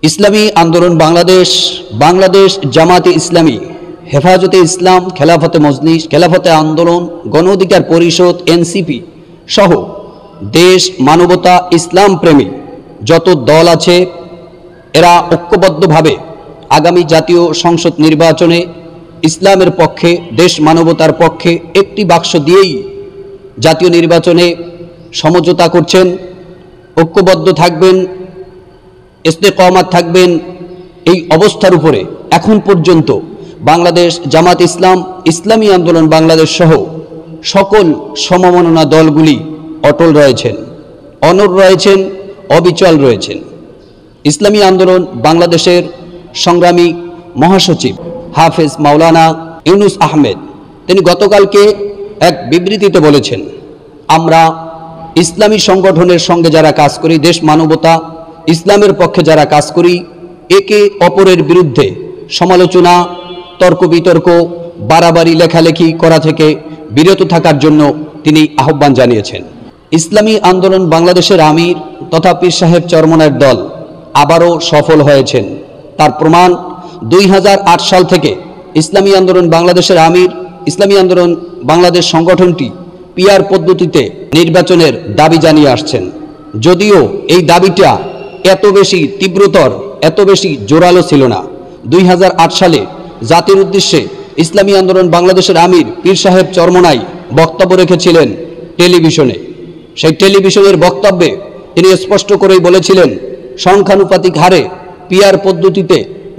ইসলামী আন্দোলন বাংলাদেশ, বাংলাদেশ জামাতে ইসলামী, হেফাজতে ইসলাম, খেলাফতে মজলিস, খেলাফতে আন্দোলন, গণ অধিকার পরিষদ, এনসিপি সহ দেশ, মানবতা, ইসলাম প্রেমী যত দল আছে এরা ঐক্যবদ্ধভাবে আগামী জাতীয় সংসদ নির্বাচনে ইসলামের পক্ষে, দেশ মানবতার পক্ষে একটি বাক্স দিয়েই জাতীয় নির্বাচনে সমঝোতা করছেন, ঐক্যবদ্ধ থাকবেন, ইস্তেকামাত থাকবেন। এই অবস্থার উপরে এখন পর্যন্ত বাংলাদেশ জামাত ইসলাম, ইসলামী আন্দোলন বাংলাদেশ সহ সকল সমমননা দলগুলি অটল রয়েছেন, অনড় রয়েছেন, অবিচল রয়েছেন। ইসলামী আন্দোলন বাংলাদেশের সংগ্রামী মহাসচিব হাফেজ মাওলানা ইউনুস আহমেদ তিনি গতকালকে এক বিবৃতিতে বলেছেন, আমরা ইসলামী সংগঠনের সঙ্গে যারা কাজ করি, দেশ মানবতা ইসলামের পক্ষে যারা কাজ করি, একে অপরের বিরুদ্ধে সমালোচনা, তর্ক বিতর্ক, বাড়াবাড়ি লেখালেখি করা থেকে বিরত থাকার জন্য তিনি আহ্বান জানিয়েছেন। ইসলামী আন্দোলন বাংলাদেশের আমির তথা পীর সাহেব চরমনায়ের দল আবারও সফল হয়েছেন। তার প্রমাণ 2008 সাল থেকে ইসলামী আন্দোলন বাংলাদেশের আমির, ইসলামী আন্দোলন বাংলাদেশ সংগঠনটি পিআর পদ্ধতিতে নির্বাচনের দাবি জানিয়ে আসছেন। যদিও এই দাবিটা এত বেশি তীব্রতর, এত বেশি জোরালো ছিল না। 2008 সালে জাতির উদ্দেশ্যে ইসলামী আন্দোলন বাংলাদেশের আমির পীর সাহেব চরমনাই বক্তব্য রেখেছিলেন টেলিভিশনে। সেই টেলিভিশনের বক্তব্যে তিনি স্পষ্ট করেই বলেছিলেন, সংখ্যানুপাতিক হারে পিআর পদ্ধতিতে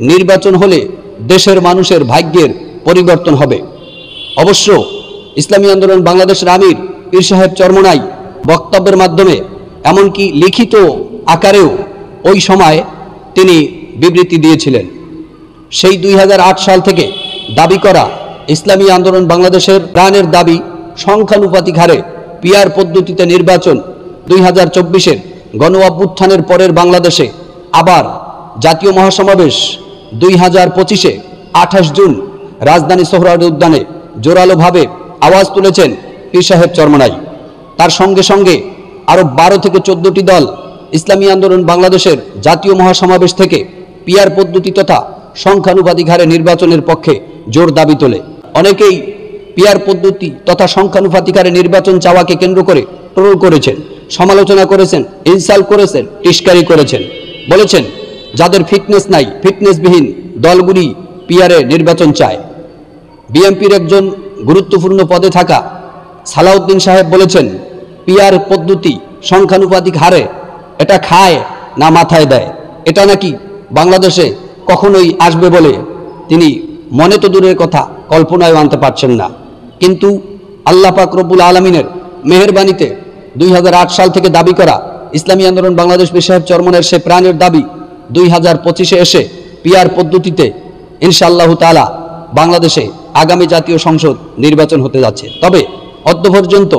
নির্বাচন হলে দেশের মানুষের ভাগ্যের পরিবর্তন হবে। অবশ্য ইসলামী আন্দোলন বাংলাদেশের আমির পীর সাহেব চরমনাই বক্তব্যের মাধ্যমে এমনকি লিখিত আকারেও ওই সময় তিনি বিবৃতি দিয়েছিলেন। সেই 2008 সাল থেকে দাবি করা ইসলামী আন্দোলন বাংলাদেশের প্রাণের দাবি সংখ্যানুপাতিক হারে পিআর পদ্ধতিতে নির্বাচন 2024-এর গণ অভ্যুত্থানের পরের বাংলাদেশে আবার জাতীয় মহাসমাবেশ 2025-এ 28 জুন রাজধানী সোহরাওয়ার্দী উদ্যানে জোরালোভাবে আওয়াজ তুলেছেন পীর সাহেব চরমনাই। তার সঙ্গে সঙ্গে আরও 12 থেকে 14টি দল ইসলামী আন্দোলন বাংলাদেশের জাতীয় মহাসমাবেশ থেকে পিআর পদ্ধতি তথা সংখ্যানুপাতিক হারে নির্বাচনের পক্ষে জোর দাবি তোলে। অনেকেই পিআর পদ্ধতি তথা সংখ্যানুপাতিক হারে নির্বাচন চাওয়াকে কেন্দ্র করে ট্রোল করেছেন, সমালোচনা করেছেন, ইনসাল্ট করেছেন, টিস্কারি করেছেন। বলেছেন যাদের ফিটনেস নাই, ফিটনেসবিহীন দলগুলি পিআরে নির্বাচন চায়। বিএনপির একজন গুরুত্বপূর্ণ পদে থাকা সালাউদ্দিন সাহেব বলেছেন, পিআর পদ্ধতি সংখ্যানুপাতিক হারে এটা খায় না মাথায় দেয়, এটা নাকি বাংলাদেশে কখনোই আসবে বলে তিনি মনে তো দূরের কথা কল্পনায় আনতে পারছেন না। কিন্তু আল্লাহ পাক রব্বুল আলমিনের মেহেরবানিতে 2008 সাল থেকে দাবি করা ইসলামী আন্দোলন বাংলাদেশ পীর সাহেব চরমনায়ের সে প্রাণের দাবি 2025-এ এসে পিআর পদ্ধতিতে ইনশাআল্লাহ তাআলা বাংলাদেশে আগামী জাতীয় সংসদ নির্বাচন হতে যাচ্ছে। তবে অদ্য পর্যন্ত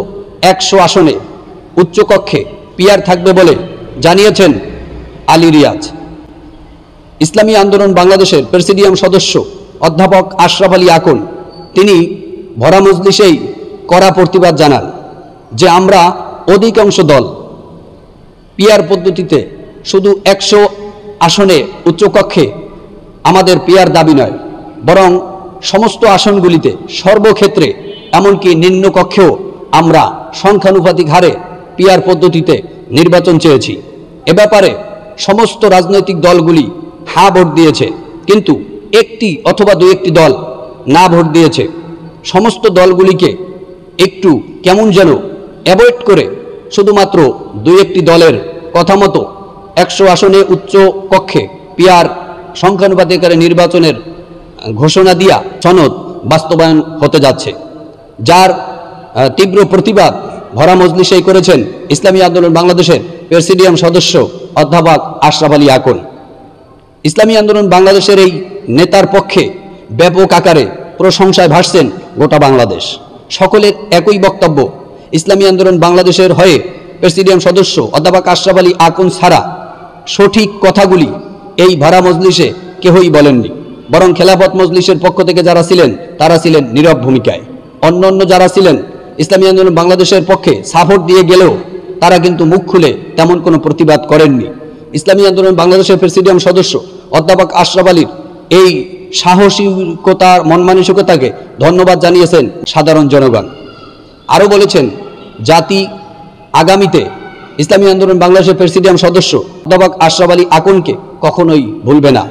100 আসনে উচ্চকক্ষে পিআর থাকবে বলে জানিয়েছেন আলী রিয়াজ। ইসলামী আন্দোলন বাংলাদেশের প্রেসিডিয়াম সদস্য অধ্যাপক আশরাফ আলী আকন তিনি ভরা মজলিসেই কড়া প্রতিবাদ জানান যে আমরা অধিকাংশ দল পিআর পদ্ধতিতে শুধু 100 আসনে উচ্চকক্ষে আমাদের পিআর দাবি নয়, বরং সমস্ত আসনগুলিতে সর্বক্ষেত্রে এমনকি নিম্নকক্ষেও আমরা সংখ্যানুপাতিক হারে পিআর পদ্ধতিতে নির্বাচন চেয়েছি। এ ব্যাপারে সমস্ত রাজনৈতিক দলগুলি হ্যাঁ ভোট দিয়েছে, কিন্তু একটি অথবা দু একটি দল না ভোট দিয়েছে। সমস্ত দলগুলিকে একটু কেমন যেন অ্যাভয়েড করে শুধুমাত্র দু একটি দলের কথা মতো 100 আসনে উচ্চ কক্ষে পিআর সংখ্যানুপাতিক হারে নির্বাচনের ঘোষণা দিয়া সনদ বাস্তবায়ন হতে যাচ্ছে, যার তীব্র প্রতিবাদ ভরা মজলিসেই করেছেন ইসলামী আন্দোলন বাংলাদেশের প্রেসিডিয়াম সদস্য অধ্যাপক আশরাফ আলী আকন। ইসলামী আন্দোলন বাংলাদেশের এই নেতার পক্ষে ব্যাপক আকারে প্রশংসায় ভাসছেন গোটা বাংলাদেশ। সকলের একই বক্তব্য, ইসলামী আন্দোলন বাংলাদেশের হয়ে প্রেসিডিয়াম সদস্য অধ্যাপক আশরাফ আলী আকন ছাড়া সঠিক কথাগুলি এই ভরা মজলিসে কেহই বলেননি, বরং খেলাফত মজলিসের পক্ষ থেকে যারা ছিলেন তারা ছিলেন নীরব ভূমিকায়। অন্য যারা ছিলেন ইসলামী আন্দোলন বাংলাদেশের পক্ষে সাপোর্ট দিয়ে গেলেও তারা কিন্তু মুখ খুলে তেমন কোনো প্রতিবাদ করেননি। ইসলামী আন্দোলন বাংলাদেশের প্রেসিডিয়াম সদস্য অধ্যাপক আশরাফ আলীর এই সাহসিকতার মন মানসিকতাকে ধন্যবাদ জানিয়েছেন সাধারণ জনগণ। আরও বলেছেন, জাতি আগামীতে ইসলামী আন্দোলন বাংলাদেশের প্রেসিডিয়াম সদস্য অধ্যাপক আশরাফ আলী আকনকে কখনোই ভুলবে না।